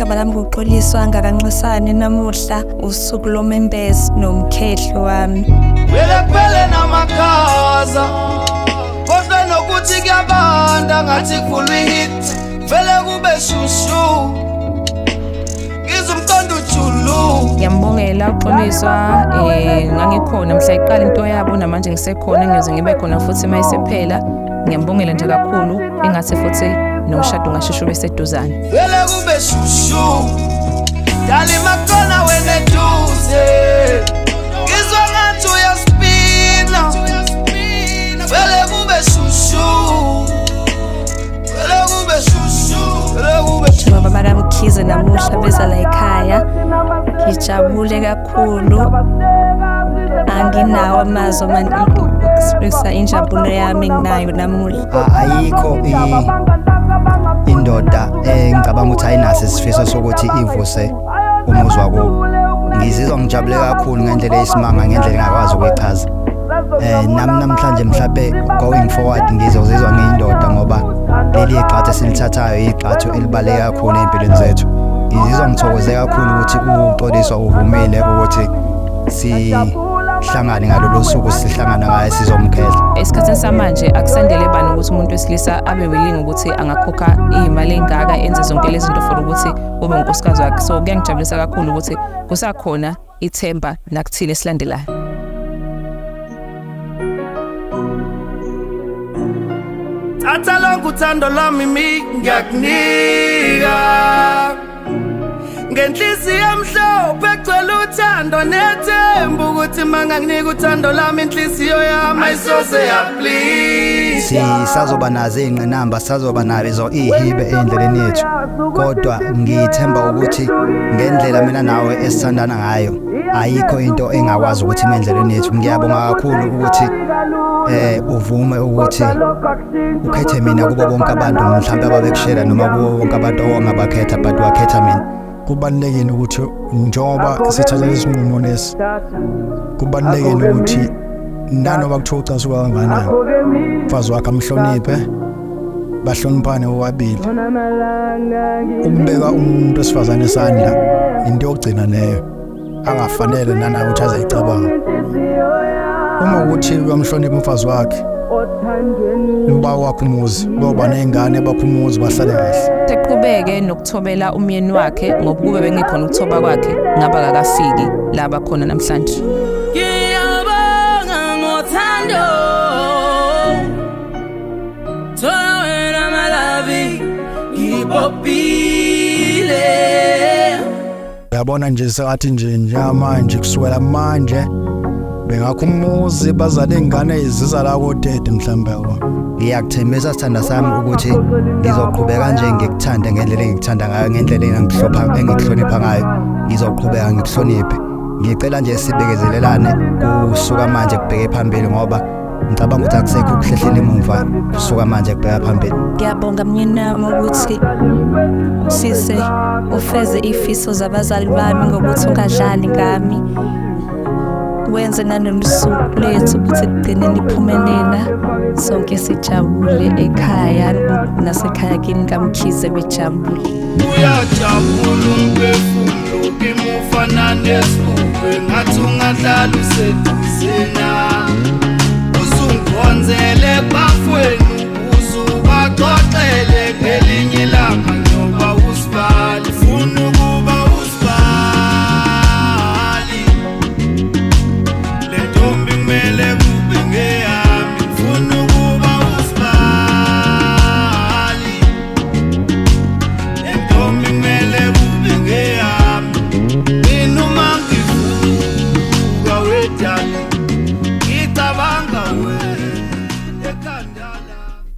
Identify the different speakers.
Speaker 1: igama lami nguXoliswa Ngakanxisane. Namuhla usuku lomembezi nomkhehlo wami.
Speaker 2: Vele namakhaza kodwa nokuthi kuyabanda ngathi kuvulwa ihit vele kube shushu ngizumqondo ujulu.
Speaker 3: Ngiyambongela uXoliswa ngangikhona mhla iqala into yabo namanje ngisekhona ngeze ngibe khona futhi mayisephela. Ngiyambongela nje kakhulu engathi futhi noshado ngasheshe beseduzane.
Speaker 2: Vele kube shushu dali makona wena duze ngizwa ngathi uyaspina. Vele kube shushu vele kube shushu vele kube
Speaker 1: Njengoba baba kaMkhize namuhla beza la ekhaya, ngijabule kakhulu. Anginawo amazwi expressa injabulo yami enginayo namuhla.
Speaker 4: Ayikho indoda ngicabanga ukuthi ayinaso isifiso sokuthi ivuse umuzwa kuwo. Ngizizwa ngijabule kakhulu ngendlela eyisimanga, ngendlela engakwazi ukuyichaza. Nami namhlanje mhlawumbe going forward ngizozizwa ngiyindoda ngoba leli igxathu esilithathayo igxathu elibaleke kakhulu empilweni zethu. Ngizizwa ngithokoze kakhulu ukuthi uXoliswa uvumile ukuthi sihlangane ngalolu suku sihlangana ngaye sizomkhehla.
Speaker 3: Esikhathini samanje akusandele bani ukuthi umuntu wesilisa abe willing ukuthi angakhokha imali engaka enze zonke lezi zinto for ukuthi ube unkosikazi wakhe. So kuyangijabulisa kakhulu ukuthi kusakhona ithemba nakuthile esilandelayo.
Speaker 2: Thatha lonke uthando lwami ngiyakunika ngenhliziyo emhlophe egcwele uthando nethemba ukuthi manganginika uthando lami inhliziyo yami ayisoze yaplease.
Speaker 4: Sisazoba nazo ingqinamba, sazoba nazo ihibe endleleni yethu, kodwa ngithemba ukuthi ngendlela mina nawe esithandana ngayo ayikho into engakwazi ukuthi endleleni yethu. Ngiyabonga kakhulu ukuthi uvume ukuthi ukhethe mina kubo bonke abantu mhlawumbe ababekushela noma kubo bonke abantu ongabakhetha but wakhetha mina.
Speaker 5: Kubalulekile ukuthi njengoba sithatha isinqumo lesi, kubalulekile ukuthi nanoba kuthiwa ucasuka kangakanani umfazi wakhe amhloniphe, bahloniphane bobabili. Ukubeka umuntu wesifazane esandla into yokugcina leyo angafanele nanaye ukuthi azayicabanga. Uma ukuthi uyamhlonipha umfazi wakhe, umba wakhe umuzi, ngoba nezingane bakhe umuzi bahlale kahle.
Speaker 3: Teqhubeke nokuthobela umyeni wakhe ngoba kube bengikhona ukuthoba kwakhe ngaba akafiki laba khona namhlanje.
Speaker 2: Ngiyabonga ngothando thola wena malavi ngibopile.
Speaker 5: Uyabona nje sengathi nje manje kusukela manje bengakho umuzi bazale ingane eziza la kodede mhlambe yabo.
Speaker 4: Ngiyakuthembisa sithanda sami ukuthi ngizoqhubeka nje ngikuthande ngendlela engikuthanda ngayo, ngendlela engikuhlonipha ngayo. Ngizoqhubeka ngikuhloniphe. Ngicela nje sibekezelelane kusuka manje kubheke phambili ngoba ngicabanga ukuthi akusekho ukuhlehlela emuva kusuka manje kubheka phambili.
Speaker 1: Ngiyabonga mnyenami ukuthi sise ufeze ifiso zabazali bami ngokuthi ungadlali ngami. Wenze nanolusuku lethu ukuthi kugcine niphumelela sonke sijabule ekhaya nasekhaya kini kaMkhize bejabule.
Speaker 2: Uyajabula umphefumulo kimufana nesibukwe ngathi ungadlala useduzena uzungikhonzele bafweni